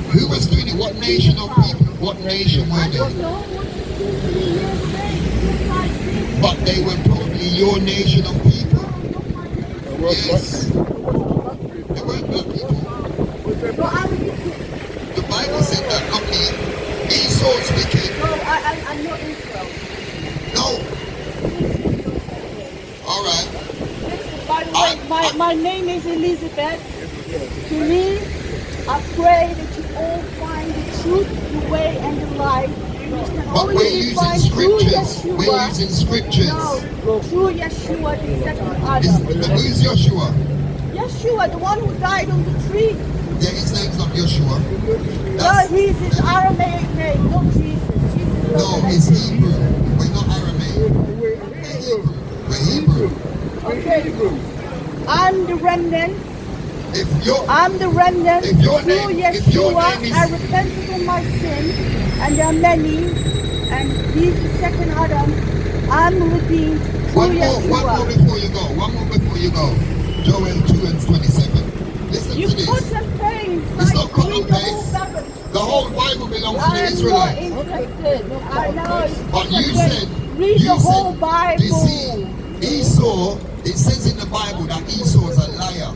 Who was doing it? What nation of people? What nation were I they? don't know what you think to be your slave. Just like this. But they were probably your nation of people. Yes. They weren't black people. No, I'm wicked. The Bible said that not me. Esau's wicked. No, I'm not Israel. No. All right. By the way, my name is Elizabeth. To me, I pray that you all find the truth, the way, and the life. Which can But only we're be using found through scriptures. Yeshua. We're using scriptures. No, through Yeshua, the second Is, Adam. who's Joshua? Yeshua, the one who died on the tree. Yeah, his name's not Joshua. No, That's, he's his Aramaic name, not Jesus. Jesus no, doesn't it's exist. Hebrew. We're not Aramaic. We're Hebrew. Okay. I'm the remnant. If you're, I'm the remnant. If your Through name- if your Yeshua, name is- I repented of my sin, and there are many, and he's the second Adam. I'm redeemed through one more Yeshua. before you go. One more before you go. Joel 2 and 27. Listen You to this. cut and paste. It's Like, not cut read and the whole paste. Bible. The whole Bible belongs to the I'm not Israelites. interested. I know. it's But you okay. said, read you the whole said, Bible. you see, Esau, it says in the Bible that Esau is a liar.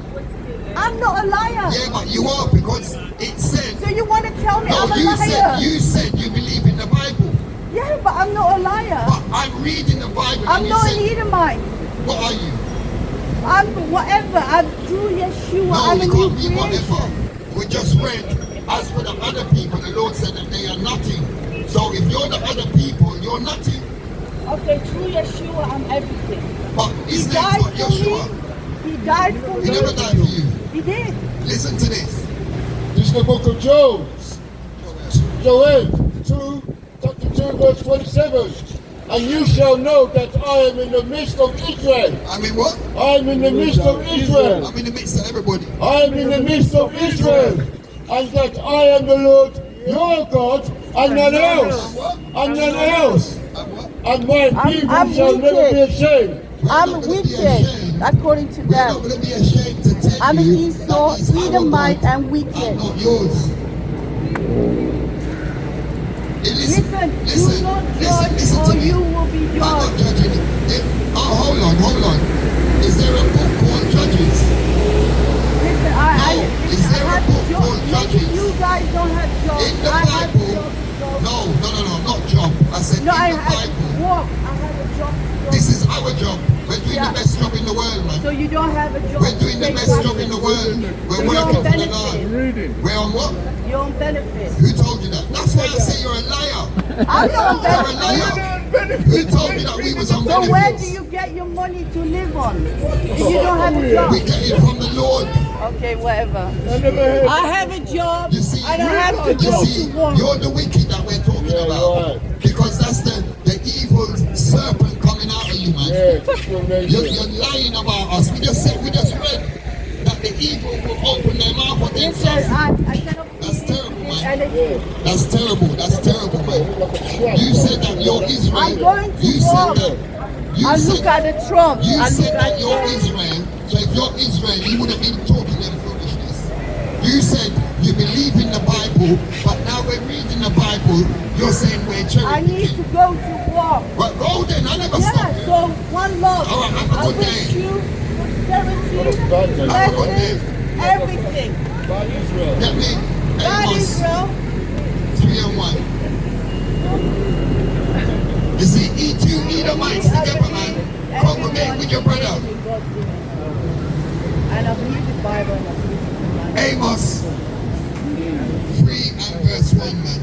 I'm not a liar. Yeah, but you are because it said, So you want to tell me no, I'm a you liar? said you believe in the Bible. Yeah, but I'm not a liar. But I'm reading the Bible I'm and you not an said, Edomite. what are you? I'm whatever. I'm through Yeshua. No, I'm a you new can't be whatever. creation. We just read, as for the other people, the Lord said that they are nothing. So if you're the other people, you're nothing. Okay, through Yeshua, I'm everything. But He his name's died not for Joshua. me. He died for He me. never died for you. He did. Listen to this. This is the book of Joel. Joel 2, chapter 2. 2 verse 27. And you shall know that I am in the midst of Israel. I mean what? I am in the midst of Israel. I'm in the midst of everybody. I am in the midst of Israel. And that I am the Lord your God, and none else. And none else. And my people I'm shall never be ashamed. I'm wicked, according to We're not them. going to be ashamed to tell I'm you Esau, that he's our Edomite, God and wicked. and not yours. Listen, do not judge, listen or to me. you will be I'm not judged. judging it. Hold on. Is there a book called Judges? Listen, Is there a book called maybe Judges? you guys don't have jobs. In the I have Bible, jobs to go. no, not job. I said No, in I the have to Bible. work. I have a job to go. This is our job. We're doing Yeah. the best job in the world, man. So you don't have a job. We're doing to the pay best job in taxes. the world. We're So you're working on for the benefit. Lord. We're on what? You're on benefit. Who told you that? That's why I say you're a liar. I'm not on You're a benefit. liar. Who told you that we was on So where do benefits? you get your money to live on? If you don't have a job. We get it from the Lord. Okay, whatever. I have a job. You see, I don't have to you go see, to work. you're the wicked that we're talking Yeah, about. right. Because that's the evil serpent coming out of you, man. Yeah, discrimination. You're lying about us. We just read that the evil will open their mouth against Listen, us. I cannot That's believe terrible, this man. energy. That's terrible, man. You said that you're Israel. I'm going to You said work. that. You I said look at the Trump. You I look said that at you're the Israel, so if you're Israel, you would have been talking them foolishness. You said you believe in the Bible, but now we're reading the Bible, you're saying we're cherry I need to picking. go to work. Well, go then, I never stop Yeah, you. so one love. All right, have a I good wish day. you prosperity, Have a good blessings, everything. By Israel. Get me? God Amos Israel. 3:1. You see, E2, Edomites together, man. Congregate with your brother. And I believe the Bible and I believe the Bible. Amos 3 and verse 1, man.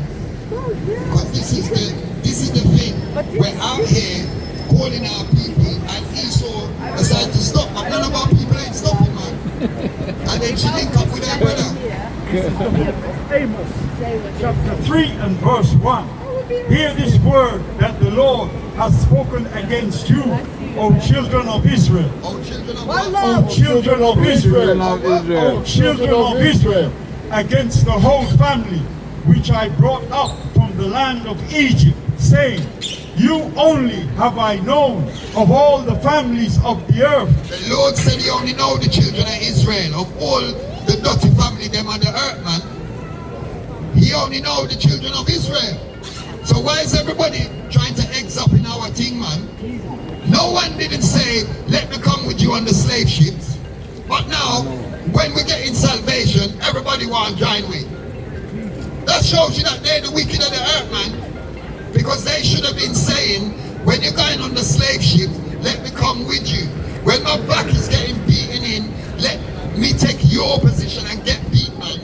Because this is the thing. We're out here calling our people, and Esau decided to stop, but none of our people ain't stopping, man. And then she linked up with their brother. Amos chapter 3 and verse 1. Hear this word that the Lord has spoken against you, O children of Israel. Oh, children of One God. love. O children of Israel. O children of Israel, against the whole family which I brought up from the land of Egypt, saying, you only have I known of all the families of the earth. The Lord said he only know the children of Israel, of all the dirty family them on the earth, man. He only know the children of Israel. So why is everybody trying to eggs up in our thing, man? No one didn't say, let me come with you on the slave ships. But now, when we get in salvation, everybody want to join with. That shows you that they're the wicked of the earth, man. Because they should have been saying, when you're going on the slave ship, let me come with you. When my back is getting beaten in, let me take your position and get beat, man.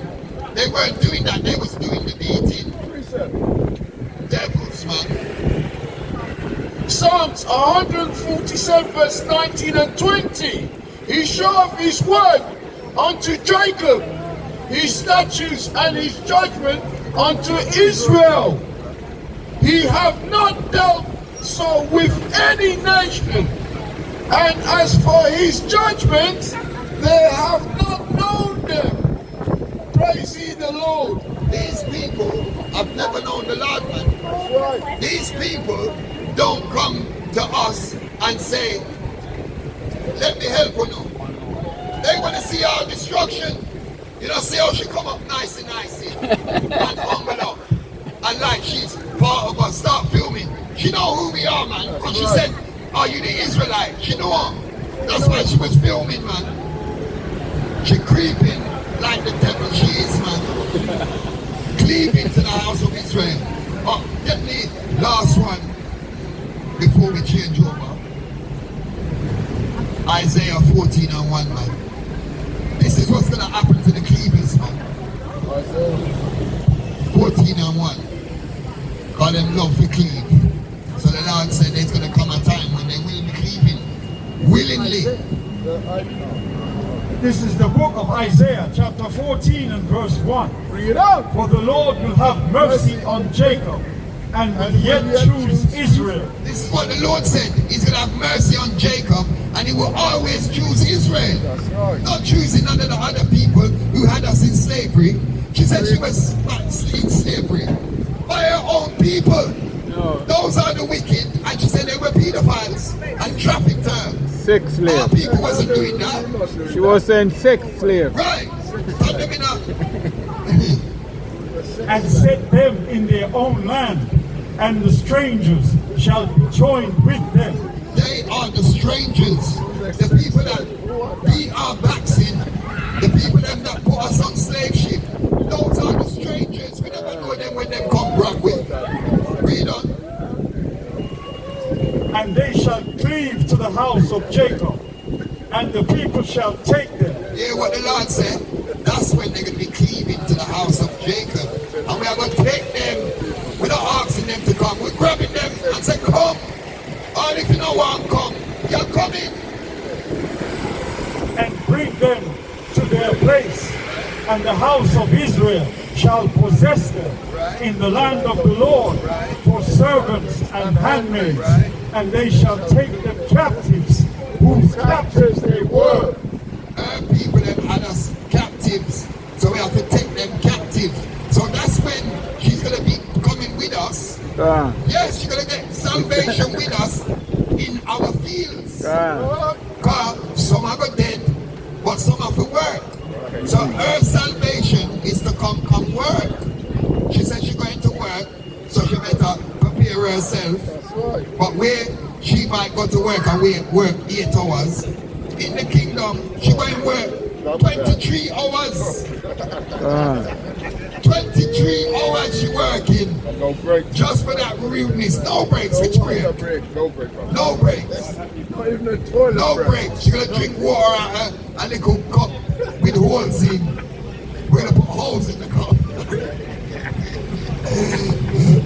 They weren't doing that, they was doing the beating. Devils, man. Psalms 147 verse 19 and 20. He showeth his word unto Jacob, his statutes and his judgment unto Israel. He hath not dealt so with any nation. And as for his judgments, they have not known them. Praise ye the Lord. These people have never known the Lord, man. That's right. These people don't come to us and say, let me help you now. They want to see our destruction. You know, see how she come up nicey and humble up. And like she's part of us, start filming. She know who we are, man. Because she said, are you the Israelite? She know her. That's why she was filming, man. She creeping like the devil she is, man. Cleaving to the house of Israel. But get me last one before we change over. Isaiah 14 and 1, man. This is what's going to happen to the cleavers, man. 14 and 1. God them love to cleave. So the Lord said there's going to come a time when they will be cleaving willingly. This is the book of Isaiah, chapter 14 and verse 1. Bring it out. For the Lord will have mercy on Jacob and will yet choose Israel. This is what the Lord said. He's going to have mercy on Jacob, and he will always choose Israel. Not choosing none of the other people who had us in slavery. She said she was in slavery by her own people. No. Those are the wicked, and she said they were pedophiles and trafficked her. 6 Our slaves. people wasn't doing that. She was saying 6 slaves. Right. Stand them in up. And set them in their own land, and the strangers shall be joined with them. They are the strangers, the people that beat our backs in, the people that put us on slave ship. Those are the strangers. We never know them when they come back with. Read on. And they shall cleave to the house of Jacob, and the people shall take them. Hear what the Lord said? That's when they're going to be cleaving to the house of Jacob. And we are going to take them. We're not asking them to come. We're grabbing them and say, come. Or if you don't want to come, you're coming. And bring them to their place, and the house of Israel shall possess them in the land of the Lord for servants and handmaids, and they shall take them captives, whose captives they were. People have had us captives, so we have to take them captive. So that's when she's going to be coming with us. Yes, she's going to get salvation with us in our fields. Because some are dead, but some have to work. So her salvation is to come work. She said she's going to work, so she better prepare herself. But where she might go to work and work 8 hours, in the kingdom, she going to work 23 hours. 23 hours she working. No break. Just for that rudeness. No breaks, which break? No break. No breaks. Not even the toilet. No breaks. She's going to drink water out of a little cup with holes in. We're going to put holes in the cup.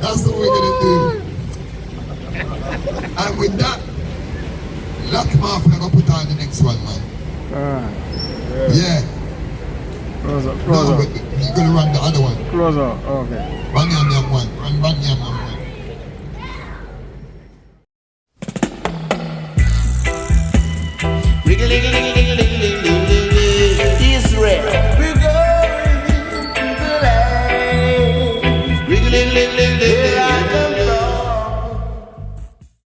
That's what we're going to do. And with that, lock him off and I'm going to put on the next one, man. Yeah. Close up, No, close but up. you're going to run the other one. Close up, okay. Run the one. Run the one. Wiggle, wiggle, wiggle,